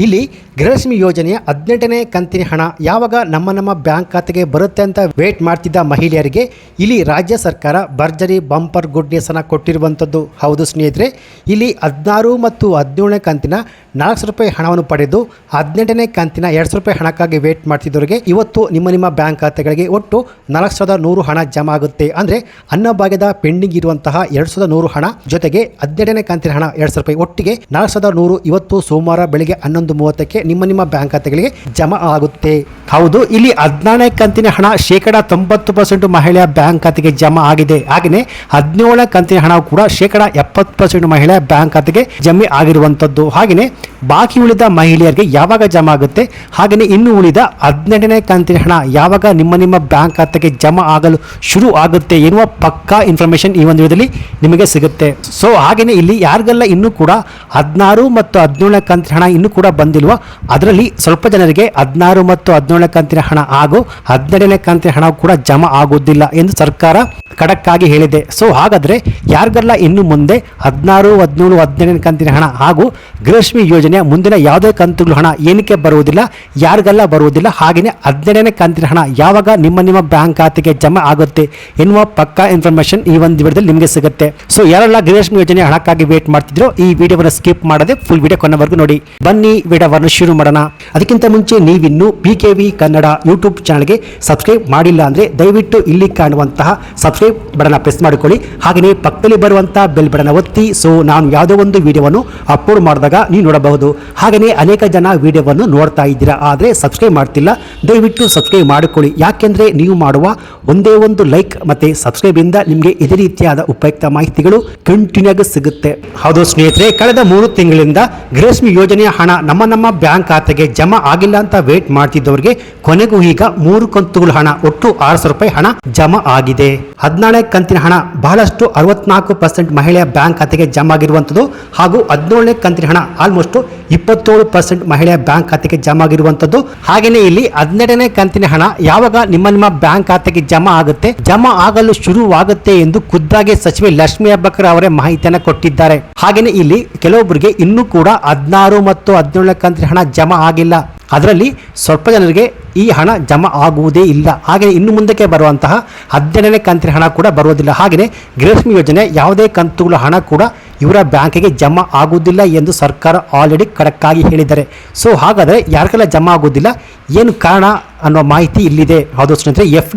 ಇಲ್ಲಿ ಗೃಹಲಕ್ಷ್ಮಿ ಯೋಜನೆಯ 18ನೇ ಕಂತಿನ ಹಣ ಯಾವಾಗ ನಮ್ಮ ಬ್ಯಾಂಕ್ ಖಾತೆಗೆ ಬರುತ್ತೆ ಅಂತ ವೇಟ್ ಮಾಡ್ತಿದ್ದ ಮಹಿಳೆಯರಿಗೆ ಇಲ್ಲಿ ರಾಜ್ಯ ಸರ್ಕಾರ ಭರ್ಜರಿ ಬಂಪರ್ ಗುಡ್ ನ್ಯೂಸ್ ಅನ್ನು ಕೊಟ್ಟಿರುವಂಥದ್ದು. ಹೌದು ಸ್ನೇಹಿತರೆ, ಇಲ್ಲಿ 16 ಮತ್ತು 17ನೇ ಕಂತಿನ 400 ರೂಪಾಯಿ ಹಣವನ್ನು ಪಡೆದು 18ನೇ ಕಂತಿನ 200 ರೂಪಾಯಿ ಹಣಕ್ಕಾಗಿ ವೇಟ್ ಮಾಡ್ತಿದ್ದವರಿಗೆ ಇವತ್ತು ನಿಮ್ಮ ಬ್ಯಾಂಕ್ ಖಾತೆಗಳಿಗೆ ಒಟ್ಟು 4,100 ಹಣ ಜಮಾ ಆಗುತ್ತೆ. ಅಂದರೆ ಅನ್ನಭಾಗ್ಯದ ಪೆಂಡಿಂಗ್ ಇರುವಂತಹ 2,100 ಹಣ ಜೊತೆಗೆ 18ನೇ ಕಂತಿನ ಹಣ 200 ರೂಪಾಯಿ ಒಟ್ಟಿಗೆ 4,100 ಇವತ್ತು ಸೋಮವಾರ ಬೆಳಿಗ್ಗೆ 11:30ಕ್ಕೆ ನಿಮ್ಮ ಬ್ಯಾಂಕ್ ಖಾತೆಗಳಿಗೆ ಜಮಾ ಆಗುತ್ತೆ. ಹೌದು, ಇಲ್ಲಿ 14ನೇ ಕಂತಿನ ಹಣ 90% ಮಹಿಳೆಯ ಬ್ಯಾಂಕ್ ಖಾತೆಗೆ ಜಮಾ ಆಗಿದೆ. ಹಾಗೆಯೇ 17ನೇ ಕಂತಿನ ಹಣ ಕೂಡ 70% ಮಹಿಳೆಯ ಬ್ಯಾಂಕ್ ಖಾತೆಗೆ ಜಮೆ ಆಗಿರುವಂತದ್ದು. ಹಾಗೆಯೇ ಬಾಕಿ ಉಳಿದ ಮಹಿಳೆಯರಿಗೆ ಯಾವಾಗ ಜಮಾ ಆಗುತ್ತೆ, ಹಾಗೆಯೇ ಇನ್ನು ಉಳಿದ 18ನೇ ಕಂತಿನ ಹಣ ಯಾವಾಗ ನಿಮ್ಮ ಬ್ಯಾಂಕ್ ಖಾತೆಗೆ ಜಮಾ ಆಗಲು ಶುರು ಆಗುತ್ತೆ ಎನ್ನುವ ಪಕ್ಕಾ ಇನ್ಫಾರ್ಮೇಶನ್ ಈ ಒಂದು ವಿಡಿಯೋದಲ್ಲಿ ನಿಮಗೆ ಸಿಗುತ್ತೆ. ಸೊ ಹಾಗೆಯೇ ಇಲ್ಲಿ ಯಾರಿಗೆಲ್ಲ ಇನ್ನೂ ಕೂಡ 16 ಮತ್ತು 17ನೇ ಕಂತಿನ ಹಣ ಇನ್ನೂ ಕೂಡ ಬಂದಿಲ್ವ, ಅದರಲ್ಲಿ ಸ್ವಲ್ಪ ಜನರಿಗೆ 16 ಮತ್ತು 17ನೇ ಕಂತಿನ ಹಣ ಹಾಗೂ 12ನೇ ಕಂತಿನ ಹಣ ಕೂಡ ಜಮಾ ಆಗುವುದಿಲ್ಲ ಎಂದು ಸರ್ಕಾರ ಖಡಕ್ ಆಗಿ ಹೇಳಿದೆ. ಸೊ ಹಾಗಾದ್ರೆ ಯಾರಿಗೆಲ್ಲ ಇನ್ನು ಮುಂದೆ 16, 17, 18ನೇ ಕಂತಿನ ಹಣ ಹಾಗೂ ಗೃಹಲಕ್ಷ್ಮಿ ಯೋಜನೆಯ ಮುಂದಿನ ಯಾವುದೇ ಕಂತುಗಳು ಹಣ ಏನಕ್ಕೆ ಬರುವುದಿಲ್ಲ, ಯಾರಿಗೆಲ್ಲ ಬರುವುದಿಲ್ಲ, ಹಾಗೆಯೇ 12ನೇ ಕಂತಿನ ಹಣ ಯಾವಾಗ ನಿಮ್ಮ ಬ್ಯಾಂಕ್ ಖಾತೆಗೆ ಜಮಾ ಆಗುತ್ತೆ ಎನ್ನುವ ಪಕ್ಕಾ ಇನ್ಫಾರ್ಮೇಶನ್ ಈ ಒಂದು ವಿಡಿಯೋದಲ್ಲಿ ನಿಮಗೆ ಸಿಗುತ್ತೆ. ಸೊ ಯಾರೆಲ್ಲ ಗೃಹಲಕ್ಷ್ಮಿ ಯೋಜನೆ ಹಣಕ್ಕಾಗಿ ವೇಟ್ ಮಾಡ್ತಿದ್ರು ಈ ವಿಡಿಯೋವನ್ನು ಸ್ಕಿಪ್ ಮಾಡದೆ ಫುಲ್ ವಿಡಿಯೋ ಕೊನೆವರೆಗೂ ನೋಡಿ. ಬನ್ನಿ ವಿಡಿಯೋವನ್ನು ಶುರು ಮಾಡೋಣ. ಅದಕ್ಕಿಂತ ಮುಂಚೆ ನೀವಿನ್ನು PKV ಕನ್ನಡ ಯೂಟ್ಯೂಬ್ ಚಾನಲ್ಗೆ ಸಬ್ಸ್ಕ್ರೈಬ್ ಮಾಡಿಲ್ಲ ಅಂದರೆ ದಯವಿಟ್ಟು ಇಲ್ಲಿ ಕಾಣುವಂತಹ ಸಬ್ಸ್ಕ್ರೈಬ್ ಬಟನ್ ಪ್ರೆಸ್ ಮಾಡಿಕೊಳ್ಳಿ. ಹಾಗೆಯೇ ಪಕ್ಕದಲ್ಲಿ ಬರುವಂತಹ ಬೆಲ್ ಬಟನ್ ಒತ್ತಿ. ಸೊ ನಾನು ಯಾವುದೋ ಒಂದು ವಿಡಿಯೋವನ್ನು ಅಪ್ಲೋಡ್ ಮಾಡಿದಾಗ ನೀವು ನೋಡಬಹುದು. ಹಾಗೆಯೇ ಅನೇಕ ಜನ ವಿಡಿಯೋವನ್ನು ನೋಡ್ತಾ ಇದ್ದೀರಾ, ಆದರೆ ಸಬ್ಸ್ಕ್ರೈಬ್ ಮಾಡ್ತಿಲ್ಲ. ದಯವಿಟ್ಟು ಸಬ್ಸ್ಕ್ರೈಬ್ ಮಾಡಿಕೊಳ್ಳಿ. ಯಾಕೆಂದರೆ ನೀವು ಮಾಡುವ ಒಂದೇ ಒಂದು ಲೈಕ್ ಮತ್ತು ಸಬ್ಸ್ಕ್ರೈಬ್ ಇಂದ ನಿಮಗೆ ಇದೇ ರೀತಿಯಾದ ಉಪಯುಕ್ತ ಮಾಹಿತಿಗಳು ಕಂಟಿನ್ಯೂ ಆಗಿ ಸಿಗುತ್ತೆ. ಹೌದು ಸ್ನೇಹಿತರೆ, ಕಳೆದ 3 ತಿಂಗಳಿಂದ ಗೃಹಲಕ್ಷ್ಮಿ ಯೋಜನೆಯ ಹಣ ನಮ್ಮ ಬ್ಯಾಂಕ್ ಖಾತೆಗೆ ಜಮಾ ಆಗಿಲ್ಲ ಅಂತ ವೇಟ್ ಮಾಡ್ತಿದ್ದವರಿಗೆ ಕೊನೆಗೂ ಈಗ 3 ಕಂತುಗಳ ಹಣ ಒಟ್ಟು 600 ರೂಪಾಯಿ ಹಣ ಜಮಾ ಆಗಿದೆ. 14ನೇ ಕಂತಿನ ಹಣ ಬಹಳಷ್ಟು 64% ಮಹಿಳೆಯ ಬ್ಯಾಂಕ್ ಖಾತೆಗೆ ಜಮಾ ಆಗಿರುವಂಥದ್ದು ಹಾಗೂ 17ನೇ ಕಂತಿನ ಹಣ ಆಲ್ಮೋಸ್ಟ್ 27% ಮಹಿಳೆಯ ಬ್ಯಾಂಕ್ ಖಾತೆಗೆ ಜಮಾ ಆಗಿರುವಂಥದ್ದು. ಹಾಗೆಯೇ ಇಲ್ಲಿ 12ನೇ ಕಂತಿನ ಹಣ ಯಾವಾಗ ನಿಮ್ಮ ಬ್ಯಾಂಕ್ ಖಾತೆಗೆ ಜಮಾ ಆಗುತ್ತೆ, ಜಮಾ ಆಗಲು ಶುರುವಾಗುತ್ತೆ ಎಂದು ಖುದ್ದಾಗಿ ಸಚಿವೆ ಲಕ್ಷ್ಮೀ ಹೆಬ್ಬಾಳ್ಕರ್ ಅವರೇ ಮಾಹಿತಿಯನ್ನು ಕೊಟ್ಟಿದ್ದಾರೆ. ಹಾಗೆಯೇ ಇಲ್ಲಿ ಕೆಲವೊಬ್ಬರಿಗೆ ಇನ್ನೂ ಕೂಡ 16 ಮತ್ತು 17ನೇ ಕಂತಿನ ಹಣ ಜಮಾ ಆಗಿಲ್ಲ. ಅದರಲ್ಲಿ ಸ್ವಲ್ಪ ಜನರಿಗೆ ಈ ಹಣ ಜಮಾ ಆಗುವುದೇ ಇಲ್ಲ. ಹಾಗೆ ಇನ್ನು ಮುಂದಕ್ಕೆ ಬರುವಂತಹ 12ನೇ ಕಂತಿನ ಹಣ ಕೂಡ ಬರುವುದಿಲ್ಲ. ಹಾಗೆಯೇ ಗೃಹಲಕ್ಷ್ಮಿ ಯೋಜನೆ ಯಾವುದೇ ಕಂತುಗಳ ಹಣ ಕೂಡ ಇವರ ಬ್ಯಾಂಕಿಗೆ ಜಮಾ ಆಗುವುದಿಲ್ಲ ಎಂದು ಸರ್ಕಾರ ಆಲ್ರೆಡಿ ಖಡಕ್ ಆಗಿ ಹೇಳಿದ್ದಾರೆ. ಸೊ ಹಾಗಾದರೆ ಯಾರಿಗೆಲ್ಲ ಜಮಾ ಆಗುವುದಿಲ್ಲ, ಏನು ಕಾರಣ ಅನ್ನೋ ಮಾಹಿತಿ ಇಲ್ಲಿದೆ. ಹೌದು ಸ್ನೇಹಿತರೆ, ಎಫ್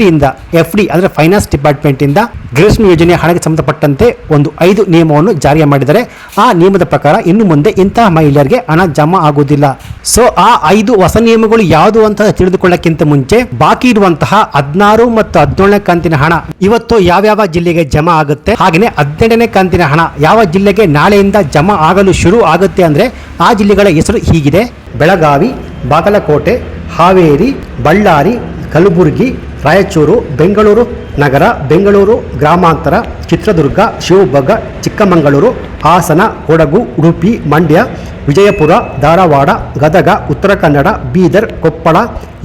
ಡಿ ಅಂದರೆ ಫೈನಾನ್ಸ್ ಡಿಪಾರ್ಟ್ಮೆಂಟಿಂದ ಗೃಹಲಕ್ಷ್ಮಿ ಯೋಜನೆಯ ಹಣಕ್ಕೆ ಸಂಬಂಧಪಟ್ಟಂತೆ ಒಂದು 5 ನಿಯಮವನ್ನು ಜಾರಿ ಮಾಡಿದ್ದಾರೆ. ಆ ನಿಯಮದ ಪ್ರಕಾರ ಇನ್ನು ಮುಂದೆ ಇಂತಹ ಮಹಿಳೆಯರಿಗೆ ಹಣ ಜಮಾ ಆಗುವುದಿಲ್ಲ. ಸೊ ಆ 5 ಹೊಸ ನಿಯಮಗಳು ಯಾವುದು ಅಂತ ತಿಳಿದುಕೊಳ್ಳಕ್ಕಿಂತ ಮುಂಚೆ ಬಾಕಿ ಇರುವಂತಹ 16 ಮತ್ತು 17ನೇ ಕಂತಿನ ಹಣ ಇವತ್ತು ಯಾವ್ಯಾವ ಜಿಲ್ಲೆಗೆ ಜಮಾ ಆಗುತ್ತೆ, ಹಾಗೆಯೇ 18ನೇ ಕಂತಿನ ಹಣ ಯಾವ ಜಿಲ್ಲೆಗೆ ನಾಳೆಯಿಂದ ಜಮಾ ಆಗಲು ಶುರು ಆಗುತ್ತೆ ಅಂದರೆ ಆ ಜಿಲ್ಲೆಗಳ ಹೆಸರು ಹೀಗಿದೆ: ಬೆಳಗಾವಿ, ಬಾಗಲಕೋಟೆ, ಹಾವೇರಿ, ಬಳ್ಳಾರಿ, ಕಲಬುರಗಿ, ರಾಯಚೂರು, ಬೆಂಗಳೂರು ನಗರ, ಬೆಂಗಳೂರು ಗ್ರಾಮಾಂತರ, ಚಿತ್ರದುರ್ಗ, ಶಿವಮೊಗ್ಗ, ಚಿಕ್ಕಮಗಳೂರು, ಹಾಸನ, ಕೊಡಗು, ಉಡುಪಿ, ಮಂಡ್ಯ, ವಿಜಯಪುರ, ಧಾರವಾಡ, ಗದಗ, ಉತ್ತರ ಕನ್ನಡ, ಬೀದರ್, ಕೊಪ್ಪಳ,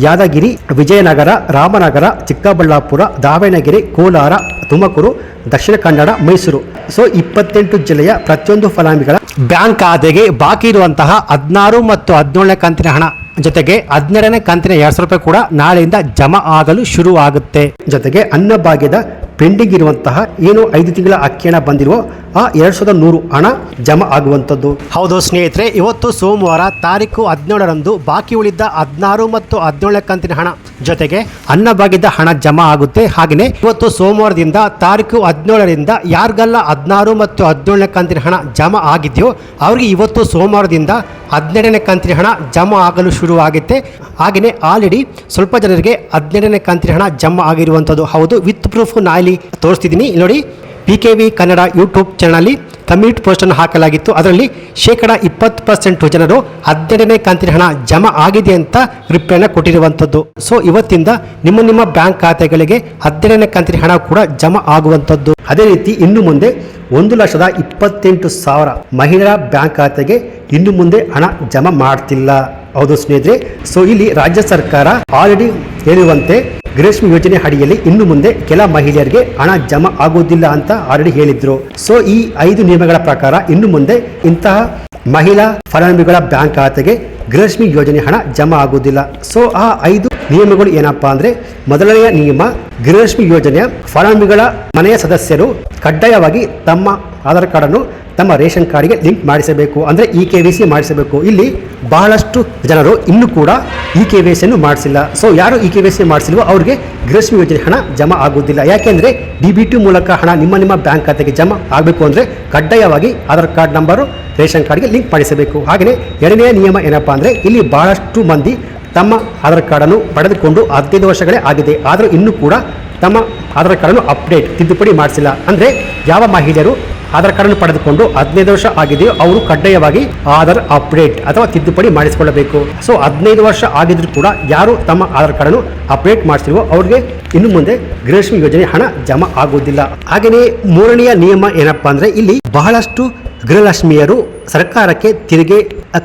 ಯಾದಗಿರಿ, ವಿಜಯನಗರ, ರಾಮನಗರ, ಚಿಕ್ಕಬಳ್ಳಾಪುರ, ದಾವಣಗೆರೆ, ಕೋಲಾರ, ತುಮಕೂರು, ದಕ್ಷಿಣ ಕನ್ನಡ, ಮೈಸೂರು. ಸೊ 28 ಜಿಲ್ಲೆಯ ಪ್ರತಿಯೊಂದು ಫಲಾನುಭವಿಗಳ ಬ್ಯಾಂಕ್ ಖಾತೆಗೆ ಬಾಕಿ ಇರುವಂತಹ 16 ಮತ್ತು 17ನೇ ಕಂತಿನ ಹಣ ಜೊತೆಗೆ 12ನೇ ಕಂತಿನ 200 ರೂಪಾಯಿ ಕೂಡ ನಾಳೆಯಿಂದ ಜಮಾ ಆಗಲು ಶುರು ಆಗುತ್ತೆ. ಜೊತೆಗೆ ಅನ್ನಭಾಗ್ಯದ ಪೆಂಡಿಂಗ್ ಇರುವಂತಹ ಏನು 5 ತಿಂಗಳ ಅಕ್ಕಿ ಹಣ ಬಂದಿರುವ ಆ 2,100 ಹಣ ಜಮಾ ಆಗುವಂಥದ್ದು. ಹೌದು ಸ್ನೇಹಿತರೆ, ಇವತ್ತು ಸೋಮವಾರ ತಾರೀಕು 17ರಂದು ಬಾಕಿ ಉಳಿದ 16 ಮತ್ತು 17ನೇ ಕಂತಿನ ಹಣ ಜೊತೆಗೆ ಅನ್ನಭಾಗ್ಯದ ಹಣ ಜಮಾ ಆಗುತ್ತೆ. ಹಾಗೆಯೇ ಇವತ್ತು ಸೋಮವಾರದಿಂದ ತಾರೀಕು 17ರಿಂದ ಯಾರಿಗೆಲ್ಲ 16 ಮತ್ತು 17ನೇ ಕಂತಿನ ಹಣ ಜಮಾ ಆಗಿದೆಯೋ ಅವರಿಗೆ ಇವತ್ತು ಸೋಮವಾರದಿಂದ 12ನೇ ಕಂತಿನ ಹಣ ಜಮಾ ಆಗಲು ಶುರುವಾಗುತ್ತೆ. ಹಾಗೆಯೇ ಆಲ್ರೆಡಿ ಸ್ವಲ್ಪ ಜನರಿಗೆ 12ನೇ ಕಂತಿನ ಹಣ ಜಮಾ ಆಗಿರುವಂಥದ್ದು. ಹೌದು, ವಿತ್ ಪ್ರೂಫ್ ನಾಲಿ ತೋರಿಸ್ತಿದ್ದೀನಿ ನೋಡಿ. PKV ಕನ್ನಡ ಯೂಟ್ಯೂಬ್ ಚಾನಲಲ್ಲಿ ಕಮ್ಯುನಿಟಿ ಪೋಸ್ಟನ್ನು ಹಾಕಲಾಗಿತ್ತು. ಅದರಲ್ಲಿ 20% ಜನರು 12ನೇ ಕಂತಿನ ಹಣ ಜಮಾ ಆಗಿದೆ ಅಂತ ರಿಪ್ಲೈನ ಕೊಟ್ಟಿರುವಂಥದ್ದು. ಸೊ ಇವತ್ತಿಂದ ನಿಮ್ಮ ಬ್ಯಾಂಕ್ ಖಾತೆಗಳಿಗೆ 12ನೇ ಕಂತಿನ ಹಣ ಕೂಡ ಜಮಾ ಆಗುವಂಥದ್ದು. ಅದೇ ರೀತಿ ಇನ್ನು ಮುಂದೆ 1,28,000 ಮಹಿಳೆಯರ ಬ್ಯಾಂಕ್ ಖಾತೆಗೆ ಇನ್ನು ಮುಂದೆ ಹಣ ಜಮಾ ಮಾಡ್ತಿಲ್ಲ. ಹೌದು ಸ್ನೇಹಿತರೆ, ಸೊ ಇಲ್ಲಿ ರಾಜ್ಯ ಸರ್ಕಾರ ಆಲ್ರೆಡಿ ಹೇಳಿರುವಂತೆ ಗೃಹಲಕ್ಷ್ಮಿ ಯೋಜನೆ ಅಡಿಯಲ್ಲಿ ಇನ್ನು ಮುಂದೆ ಕೆಲ ಮಹಿಳೆಯರಿಗೆ ಹಣ ಜಮಾ ಆಗುವುದಿಲ್ಲ ಅಂತ ಆಲ್ರೆಡಿ ಹೇಳಿದ್ರು. ಸೊ ಈ 5 ನಿಯಮಗಳ ಪ್ರಕಾರ ಇನ್ನು ಮುಂದೆ ಇಂತಹ ಮಹಿಳಾ ಫಲಾನುಭವಿಗಳ ಬ್ಯಾಂಕ್ ಖಾತೆಗೆ ಗೃಹಲಕ್ಷ್ಮಿ ಯೋಜನೆ ಹಣ ಜಮಾ ಆಗುವುದಿಲ್ಲ. ಸೊ ಆ 5 ನಿಯಮಗಳು ಏನಪ್ಪಾ ಅಂದ್ರೆ, ಮೊದಲನೆಯ ನಿಯಮ, ಗೃಹಲಕ್ಷ್ಮಿ ಯೋಜನೆಯ ಫಲಾನುಭವಿಗಳ ಮನೆಯ ಸದಸ್ಯರು ಕಡ್ಡಾಯವಾಗಿ ತಮ್ಮ ಆಧಾರ್ ಕಾರ್ಡ್ ಅನ್ನು ತಮ್ಮ ರೇಷನ್ ಕಾರ್ಡ್ಗೆ ಲಿಂಕ್ ಮಾಡಿಸಬೇಕು, ಅಂದರೆ EKYC ಮಾಡಿಸಬೇಕು. ಇಲ್ಲಿ ಬಹಳಷ್ಟು ಜನರು ಇನ್ನೂ ಕೂಡ EKYC ಅನ್ನು ಮಾಡಿಸಿಲ್ಲ. ಸೊ ಯಾರು EKYC ಮಾಡಿಸಿಲ್ವೋ ಅವ್ರಿಗೆ ಗೃಹಲಕ್ಷ್ಮಿ ಯೋಜನೆ ಹಣ ಜಮಾ ಆಗುವುದಿಲ್ಲ. ಯಾಕೆಂದ್ರೆ DBT ಮೂಲಕ ಹಣ ನಿಮ್ಮ ಬ್ಯಾಂಕ್ ಖಾತೆಗೆ ಜಮಾ ಆಗಬೇಕು ಅಂದರೆ ಕಡ್ಡಾಯವಾಗಿ ಆಧಾರ್ ಕಾರ್ಡ್ ನಂಬರು ರೇಷನ್ ಕಾರ್ಡ್ಗೆ ಲಿಂಕ್ ಮಾಡಿಸಬೇಕು. ಹಾಗೆಯೇ ಎರಡನೆಯ ನಿಯಮ ಏನಪ್ಪಾ ಅಂದರೆ, ಇಲ್ಲಿ ಬಹಳಷ್ಟು ಮಂದಿ ತಮ್ಮ ಆಧಾರ್ ಕಾರ್ಡನ್ನು ಪಡೆದುಕೊಂಡು 15 ವರ್ಷಗಳೇ ಆಗಿದೆ, ಆದರೂ ಇನ್ನೂ ಕೂಡ ತಮ್ಮ ಆಧಾರ್ ಕಾರ್ಡನ್ನು ಅಪ್ಡೇಟ್ ತಿದ್ದುಪಡಿ ಮಾಡಿಸಿಲ್ಲ. ಅಂದರೆ ಯಾವ ಮಹಿಳೆಯರು ಆಧಾರ್ ಕಾರ್ಡನ್ನು ಪಡೆದುಕೊಂಡು 15 ವರ್ಷ ಆಗಿದೆಯೋ ಅವರು ಕಡ್ಡಾಯವಾಗಿ ಆಧಾರ್ ಅಪ್ಡೇಟ್ ಅಥವಾ ತಿದ್ದುಪಡಿ ಮಾಡಿಸಿಕೊಳ್ಳಬೇಕು. ಸೊ 15 ವರ್ಷ ಆಗಿದ್ರೂ ಕೂಡ ಯಾರು ತಮ್ಮ ಆಧಾರ್ ಕಾರ್ಡನ್ನು ಅಪ್ಡೇಟ್ ಮಾಡಿಸಿಲ್ವೋ ಅವ್ರಿಗೆ ಇನ್ನು ಮುಂದೆ ಗೃಹಲಕ್ಷ್ಮಿ ಯೋಜನೆ ಹಣ ಜಮಾ ಆಗುವುದಿಲ್ಲ. ಹಾಗೆಯೇ ಮೂರನೆಯ ನಿಯಮ ಏನಪ್ಪಾ ಅಂದ್ರೆ, ಇಲ್ಲಿ ಬಹಳಷ್ಟು ಗೃಹಲಕ್ಷ್ಮಿಯರು ಸರ್ಕಾರಕ್ಕೆ ತೆರಿಗೆ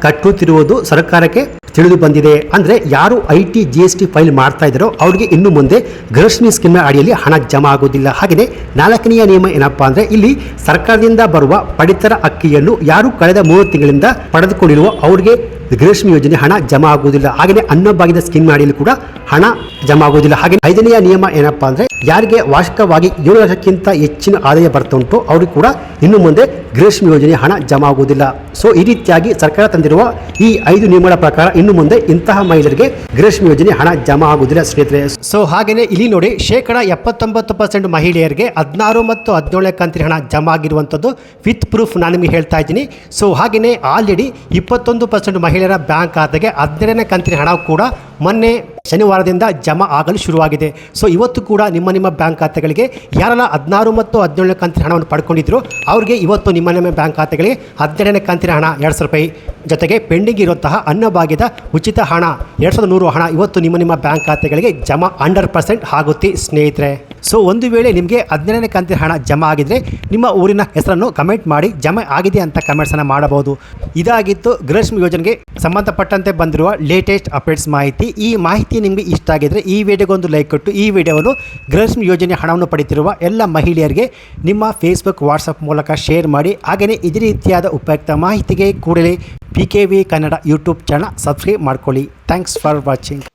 ಕಟ್ಟುತ್ತಿರುವುದು ಸರ್ಕಾರಕ್ಕೆ ತಿಳಿದು ಬಂದಿದೆ. ಅಂದ್ರೆ ಯಾರು IT GST ಫೈಲ್ ಮಾಡ್ತಾ ಇದ್ದಾರೋ ಅವ್ರಿಗೆ ಇನ್ನು ಮುಂದೆ ಗೃಹಲಕ್ಷ್ಮಿ ಸ್ಕೀಮ್ ಅಡಿಯಲ್ಲಿ ಹಣ ಜಮಾ ಆಗುವುದಿಲ್ಲ. ಹಾಗೆಯೇ ನಾಲ್ಕನೆಯ ನಿಯಮ ಏನಪ್ಪಾ ಅಂದ್ರೆ, ಇಲ್ಲಿ ಸರ್ಕಾರದಿಂದ ಬರುವ ಪಡಿತರ ಅಕ್ಕಿಯನ್ನು ಯಾರು ಕಳೆದ 3 ತಿಂಗಳಿಂದ ಪಡೆದುಕೊಂಡಿರುವ ಅವ್ರಿಗೆ ಗೃಹಲಕ್ಷ್ಮಿ ಯೋಜನೆ ಹಣ ಜಮಾ ಆಗುವುದಿಲ್ಲ. ಹಾಗೆಯೇ ಅನ್ನಭಾಗ್ಯದ ಸ್ಕೀಮ್ ಅಡಿಯಲ್ಲಿ ಕೂಡ ಹಣ ಜಮಾ ಆಗುವುದಿಲ್ಲ. ಹಾಗೆ 5ನೆಯ ನಿಯಮ ಏನಪ್ಪಾ ಅಂದ್ರೆ, ಯಾರಿಗೆ ವಾರ್ಷಿಕವಾಗಿ 7 ಲಕ್ಷಕ್ಕಿಂತ ಹೆಚ್ಚಿನ ಆದಾಯ ಬರ್ತುಂಟು ಅವ್ರಿಗೆ ಕೂಡ ಇನ್ನು ಮುಂದೆ ಗೃಹಲಕ್ಷ್ಮಿ ಯೋಜನೆ ಹಣ ಜಮಾ ಆಗುವುದಿಲ್ಲ. ಸೊ ಈ ರೀತಿಯಾಗಿ ಸರ್ಕಾರ ತಂದಿರುವ ಈ 5 ನಿಯಮಗಳ ಪ್ರಕಾರ ಇನ್ನು ಮುಂದೆ ಇಂತಹ ಮಹಿಳೆಯರಿಗೆ ಗೃಹಲಕ್ಷ್ಮಿ ಯೋಜನೆ ಹಣ ಜಮಾ ಆಗುವುದಿಲ್ಲ ಸ್ನೇಹಿತರೆ. ಸೊ ಹಾಗೆಯೇ ಇಲ್ಲಿ ನೋಡಿ, 79% ಮಹಿಳೆಯರಿಗೆ 16 ಮತ್ತು 17ನೇ ಕಂತಿನ ಹಣ ಜಮಾ ಆಗಿರುವಂಥದ್ದು ವಿತ್ ಪ್ರೂಫ್ ನಾನು ನಿಮಗೆ ಹೇಳ್ತಾ ಇದ್ದೀನಿ. ಸೊ ಹಾಗೆಯೇ ಆಲ್ರೆಡಿ 21% ಮಹಿಳೆಯರ ಬ್ಯಾಂಕ್ ಖಾತೆಗೆ 17ನೇ ಕಂತಿನ ಹಣ ಕೂಡ ಮೊನ್ನೆ ಶನಿವಾರದಿಂದ ಜಮಾ ಆಗಲು ಶುರುವಾಗಿದೆ. ಸೊ ಇವತ್ತು ಕೂಡ ನಿಮ್ಮ ಬ್ಯಾಂಕ್ ಖಾತೆಗಳಿಗೆ ಯಾರೆಲ್ಲ 16 ಮತ್ತು 17ನೇ ಕಂತಿನ ಹಣವನ್ನು ಪಡ್ಕೊಂಡಿದ್ರು ಅವ್ರಿಗೆ ಇವತ್ತು ನಿಮ್ಮ ಬ್ಯಾಂಕ್ ಖಾತೆಗಳಿಗೆ 17ನೇ ಕಂತಿನ ಹಣ 2,000 ರೂಪಾಯಿ ಜೊತೆಗೆ ಪೆಂಡಿಂಗ್ ಇರುವಂತಹ ಅನ್ನಭಾಗ್ಯದ ಉಚಿತ ಹಣ 2,100 ಹಣ ಇವತ್ತು ನಿಮ್ಮ ಬ್ಯಾಂಕ್ ಖಾತೆಗಳಿಗೆ ಜಮಾ 100% ಆಗುತ್ತೆ ಸ್ನೇಹಿತರೆ. ಸೊ ಒಂದು ವೇಳೆ ನಿಮಗೆ 17ನೇ ಕಂತಿನ ಹಣ ಜಮಾ ಆಗಿದ್ರೆ ನಿಮ್ಮ ಊರಿನ ಹೆಸರನ್ನು ಕಮೆಂಟ್ ಮಾಡಿ ಜಮಾ ಆಗಿದೆ ಅಂತ ಕಮೆಂಟ್ಸನ್ನು ಮಾಡಬಹುದು. ಇದಾಗಿತ್ತು ಗೃಹಲಕ್ಷ್ಮಿ ಯೋಜನೆಗೆ ಸಂಬಂಧಪಟ್ಟಂತೆ ಬಂದಿರುವ ಲೇಟೆಸ್ಟ್ ಅಪ್ಡೇಟ್ಸ್ ಮಾಹಿತಿ. ಈ ಮಾಹಿತಿ ನಿಮಗೆ ಇಷ್ಟ ಆಗಿದ್ರೆ ಈ ವಿಡಿಯೋಗೊಂದು ಲೈಕ್ ಕೊಟ್ಟು ಈ ವಿಡಿಯೋವನ್ನು ಗೃಹಲಕ್ಷ್ಮಿ ಯೋಜನೆ ಹಣವನ್ನು ಪಡೆಯುತ್ತಿರುವ ಎಲ್ಲ ಮಹಿಳೆಯರಿಗೆ ನಿಮ್ಮ ಫೇಸ್ಬುಕ್ ವಾಟ್ಸಪ್ ಮೂಲಕ ಶೇರ್ ಮಾಡಿ. ಹಾಗೆಯೇ ಇದೇ ರೀತಿಯಾದ ಉಪಯುಕ್ತ ಮಾಹಿತಿಗೆ ಕೂಡಲೇ PKV Kannada YouTube channel subscribe ಮಾಡ್ಕೊಳ್ಳಿ. Thanks for watching.